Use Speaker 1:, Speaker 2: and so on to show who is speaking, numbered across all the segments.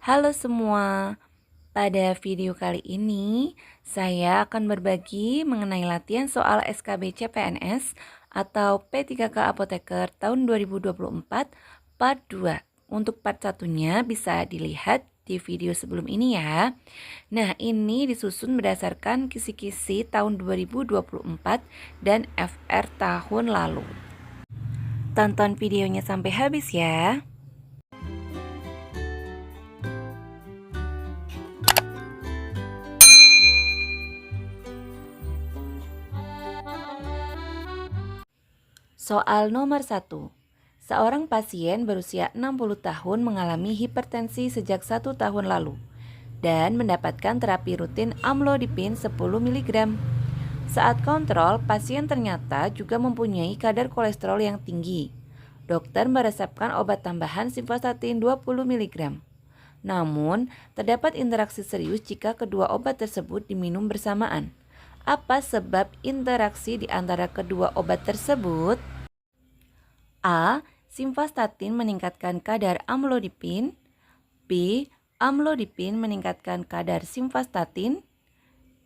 Speaker 1: Halo semua, pada video kali ini saya akan berbagi mengenai latihan soal SKB CPNS atau P3K Apoteker tahun 2024 part 2. Untuk part satunya bisa dilihat di video sebelum ini ya. Nah, ini disusun berdasarkan kisi-kisi tahun 2024 dan FR tahun lalu. Tonton videonya sampai habis ya. Soal nomor 1. Seorang pasien berusia 60 tahun mengalami hipertensi sejak 1 tahun lalu dan mendapatkan terapi rutin amlodipin 10 mg. Saat kontrol, pasien ternyata juga mempunyai kadar kolesterol yang tinggi. Dokter meresepkan obat tambahan simvastatin 20 mg. Namun, terdapat interaksi serius jika kedua obat tersebut diminum bersamaan. Apa sebab interaksi di antara kedua obat tersebut? A. Simvastatin meningkatkan kadar amlodipin. B. Amlodipin meningkatkan kadar simvastatin.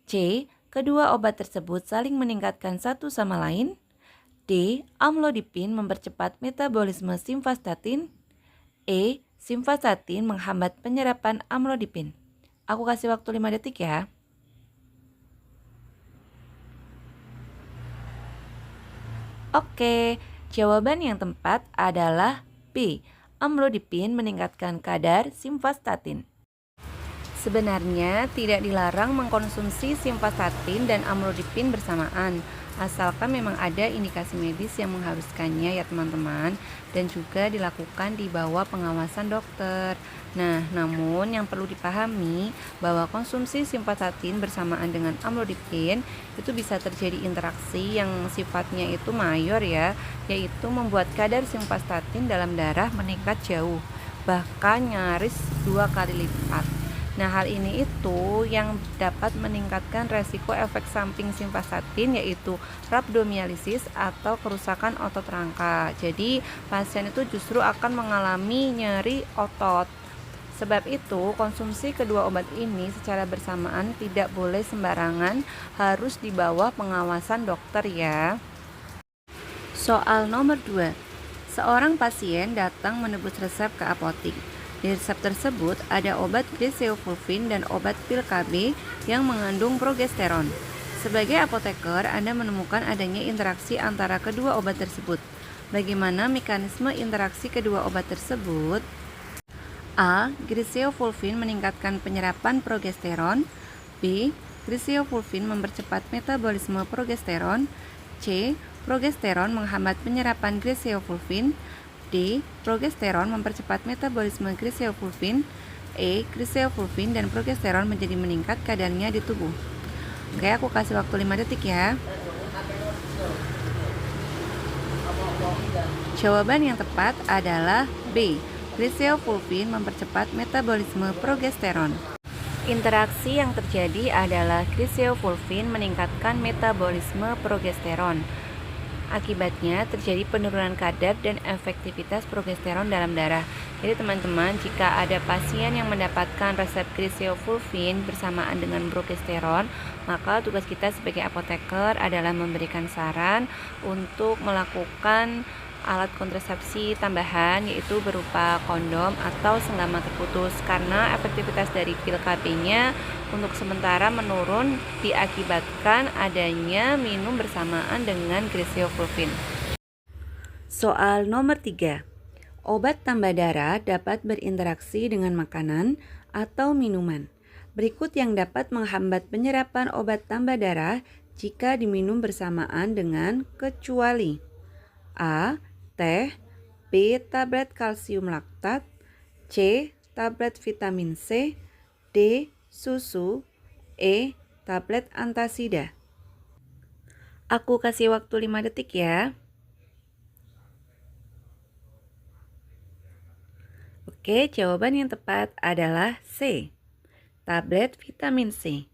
Speaker 1: C. Kedua obat tersebut saling meningkatkan satu sama lain. D. Amlodipin mempercepat metabolisme simvastatin. E. Simvastatin menghambat penyerapan amlodipin. Aku kasih waktu 5 detik ya. Oke, jawaban yang tepat adalah B. Amlodipin meningkatkan kadar simvastatin. Sebenarnya tidak dilarang mengkonsumsi simvastatin dan amlodipin bersamaan, asalkan memang ada indikasi medis yang mengharuskannya ya teman-teman, dan juga dilakukan di bawah pengawasan dokter. Nah, namun yang perlu dipahami bahwa konsumsi simvastatin bersamaan dengan amlodipin itu bisa terjadi interaksi yang sifatnya itu mayor ya, yaitu membuat kadar simvastatin dalam darah meningkat jauh, bahkan nyaris 2 kali lipat. Nah, hal ini itu yang dapat meningkatkan resiko efek samping simvastatin, yaitu rhabdomyolysis atau kerusakan otot rangka. Jadi, pasien itu justru akan mengalami nyeri otot. Sebab itu, konsumsi kedua obat ini secara bersamaan tidak boleh sembarangan, harus di bawah pengawasan dokter ya. Soal nomor 2. Seorang pasien datang menebus resep ke apotik. Di resep tersebut ada obat griseofulvin dan obat pil KB yang mengandung progesteron. Sebagai apoteker, Anda menemukan adanya interaksi antara kedua obat tersebut. Bagaimana mekanisme interaksi kedua obat tersebut? A. Griseofulvin meningkatkan penyerapan progesteron. B. Griseofulvin mempercepat metabolisme progesteron. C. Progesteron menghambat penyerapan griseofulvin. D. Progesteron mempercepat metabolisme griseofulvin. E. Griseofulvin dan progesteron menjadi meningkat kadarnya di tubuh. Oke, aku kasih waktu 5 detik ya. Jawaban yang tepat adalah B. Griseofulvin mempercepat metabolisme progesteron. Interaksi yang terjadi adalah griseofulvin meningkatkan metabolisme progesteron. Akibatnya terjadi penurunan kadar dan efektivitas progesteron dalam darah. Jadi teman-teman, jika ada pasien yang mendapatkan resep griseofulvin bersamaan dengan progesteron, maka tugas kita sebagai apoteker adalah memberikan saran untuk melakukan alat kontrasepsi tambahan, yaitu berupa kondom atau senggama terputus, karena efektivitas dari pil KB-nya untuk sementara menurun diakibatkan adanya minum bersamaan dengan griseofulvin. Soal nomor 3. Obat tambah darah dapat berinteraksi dengan makanan atau minuman. Berikut yang dapat menghambat penyerapan obat tambah darah jika diminum bersamaan dengan kecuali: A. Teh. B. Tablet kalsium laktat. C. Tablet vitamin C. D. Susu. E. Tablet antasida. Aku kasih waktu 5 detik ya. Oke, jawaban yang tepat adalah C. Tablet vitamin C.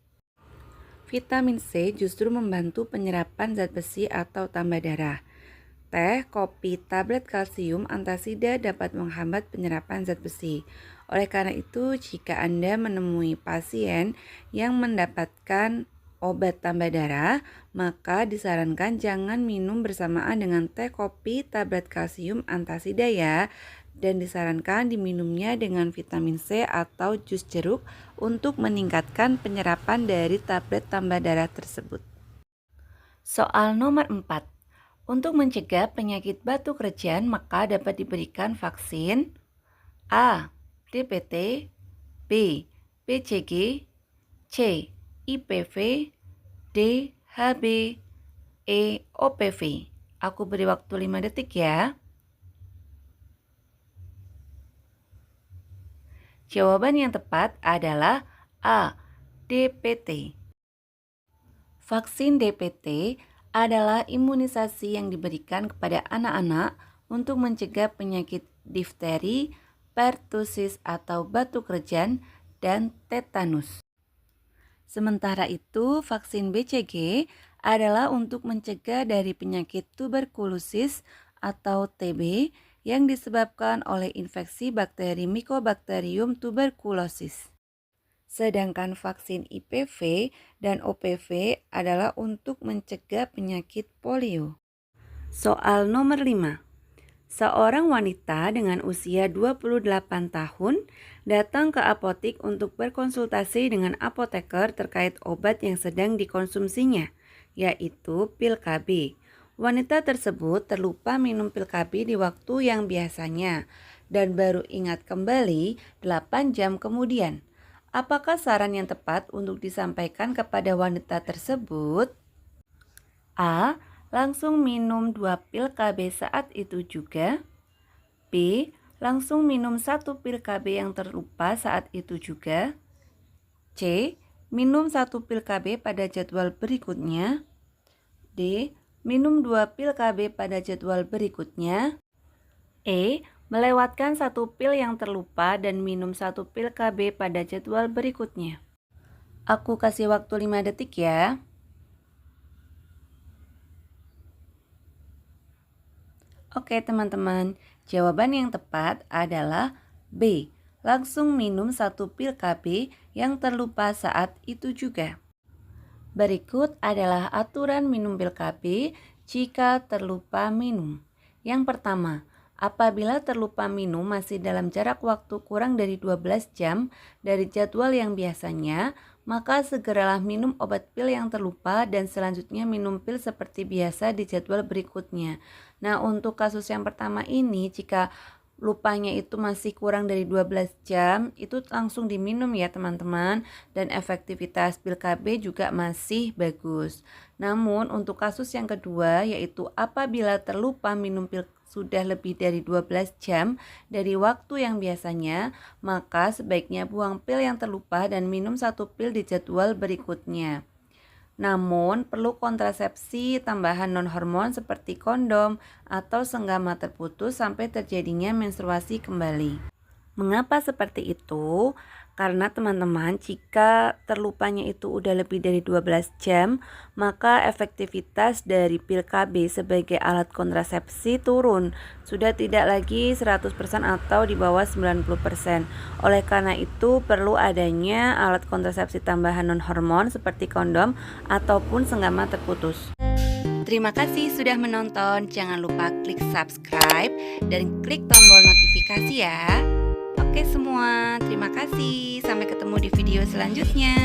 Speaker 1: Vitamin C justru membantu penyerapan zat besi atau tambah darah. Teh, kopi, tablet kalsium, antasida dapat menghambat penyerapan zat besi. Oleh karena itu, jika Anda menemui pasien yang mendapatkan obat tambah darah, maka disarankan jangan minum bersamaan dengan teh, kopi, tablet kalsium, antasida ya. Dan disarankan diminumnya dengan vitamin C atau jus jeruk untuk meningkatkan penyerapan dari tablet tambah darah tersebut. Soal nomor 4. Untuk mencegah penyakit batuk kerjan, maka dapat diberikan vaksin A. DPT, B. BCG, C. IPV, D. HB, E. OPV. Aku beri waktu 5 detik ya. Jawaban yang tepat adalah A. DPT. Vaksin DPT adalah imunisasi yang diberikan kepada anak-anak untuk mencegah penyakit difteri, pertusis atau batuk kerjan, dan tetanus. Sementara itu, vaksin BCG adalah untuk mencegah dari penyakit tuberkulosis atau TB yang disebabkan oleh infeksi bakteri Mycobacterium tuberculosis. Sedangkan vaksin IPV dan OPV adalah untuk mencegah penyakit polio. Soal nomor 5. Seorang wanita dengan usia 28 tahun datang ke apotik untuk berkonsultasi dengan apoteker terkait obat yang sedang dikonsumsinya, yaitu pil KB. Wanita tersebut terlupa minum pil KB di waktu yang biasanya dan baru ingat kembali 8 jam kemudian. Apakah saran yang tepat untuk disampaikan kepada wanita tersebut? A. Langsung minum 2 pil KB saat itu juga. B. Langsung minum 1 pil KB yang terlupa saat itu juga. C. Minum 1 pil KB pada jadwal berikutnya. D. Minum 2 pil KB pada jadwal berikutnya. E. Melewatkan 1 pil yang terlupa dan minum 1 pil KB pada jadwal berikutnya. Aku kasih waktu 5 detik ya. Oke teman-teman, jawaban yang tepat adalah B. Langsung minum 1 pil KB yang terlupa saat itu juga. Berikut adalah aturan minum pil KB jika terlupa minum. Yang pertama, apabila terlupa minum masih dalam jarak waktu kurang dari 12 jam dari jadwal yang biasanya, maka segeralah minum obat pil yang terlupa dan selanjutnya minum pil seperti biasa di jadwal berikutnya. Nah, untuk kasus yang pertama ini, jika lupanya itu masih kurang dari 12 jam, itu langsung diminum ya teman-teman, dan efektivitas pil KB juga masih bagus. Namun untuk kasus yang kedua, yaitu apabila terlupa minum pil sudah lebih dari 12 jam dari waktu yang biasanya, maka sebaiknya buang pil yang terlupa dan minum 1 pil di jadwal berikutnya. Namun perlu kontrasepsi tambahan non-hormon seperti kondom atau senggama terputus sampai terjadinya menstruasi kembali. Mengapa seperti itu? Karena teman-teman, jika terlupanya itu udah lebih dari 12 jam, maka efektivitas dari pil KB sebagai alat kontrasepsi turun. Sudah tidak lagi 100% atau di bawah 90%. Oleh karena itu, perlu adanya alat kontrasepsi tambahan non-hormon seperti kondom ataupun senggama terputus. Terima kasih sudah menonton. Jangan lupa klik subscribe dan klik tombol notifikasi ya. Oke semua, terima kasih. Sampai ketemu di video selanjutnya.